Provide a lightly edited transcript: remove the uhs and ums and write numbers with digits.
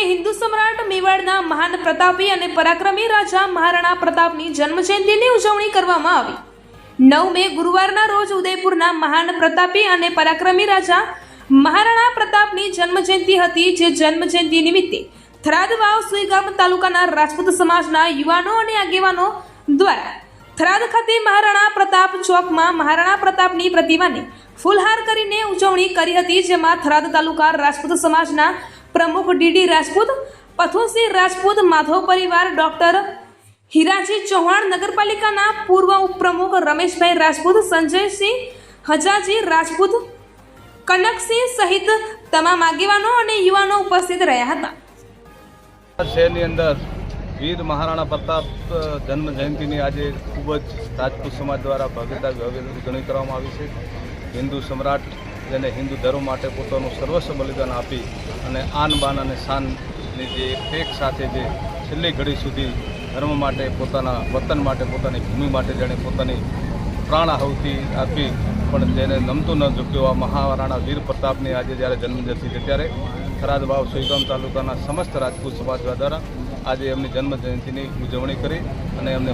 હિન્દુ સમ્રાટ મેવાડના મહાન પ્રતાપી અને પરાક્રમી રાજા મહારાણા પ્રતાપની જન્મજયંતિની ઉજવણી કરવામાં આવી। 9 મે ગુરુવારના રોજ ઉદયપુરના મહાન પ્રતાપી અને પરાક્રમી રાજા મહારાણા પ્રતાપની જન્મજયંતિ હતી, જે જન્મજયંતિ નિમિત્તે થરાદ વાવ સુઈગામ તાલુકાના રાજપૂત સમાજના યુવાનો અને આગેવાનો દ્વારા થરાદ ખાતે મહારાણા પ્રતાપ ચોકમાં મહારાણા પ્રતાપની પ્રતિમાને ફૂલહાર કરીને ઉજવણી કરી હતી, જેમાં થરાદ તાલુકા રાજપૂત સમાજના પ્રમુખ ડીડી રાજપૂત, પથુસિંહ રાજપૂત, માધવ પરિવાર, ડોક્ટર હીરાજી ચૌહાણ, નગરપાલિકાના પૂર્વ ઉપપ્રમુખ રમેશભાઈ રાજપૂત, સંજયસિંહ હજાજી રાજપૂત, કનકસિંહ સહિત તમામ આગેવાનો અને યુવાનો ઉપસ્થિત રહ્યા હતા। શહેરની અંદર વીર મહારાણા પ્રતાપ જન્મ જયંતિની આજે ખૂબ જ રાજપૂત સમાજ દ્વારા ભવ્યતા ઉજવણી કરવામાં આવી છે। હિન્દુ સમ્રાટ જેને હિન્દુ ધર્મ માટે પોતાનું સર્વસ્વ બલિદાન આપી અને આન બાન અને શાનની જે ટેક સાથે જે છેલ્લી ઘડી સુધી ધર્મ માટે, પોતાના વતન માટે, પોતાની ભૂમિ માટે જેણે પોતાની પ્રાણ આહુતિ આપી પણ જેને નમતું ન ઝૂક્યો મહારાણા વીર પ્રતાપની આજે જ્યારે જન્મજયંતિ છે, ત્યારે થરાદ વાવ સુઈગામ તાલુકાના સમસ્ત રાજપૂત સમાજ દ્વારા આજે એમની જન્મ જયંતિની ઉજવણી કરી અને એમને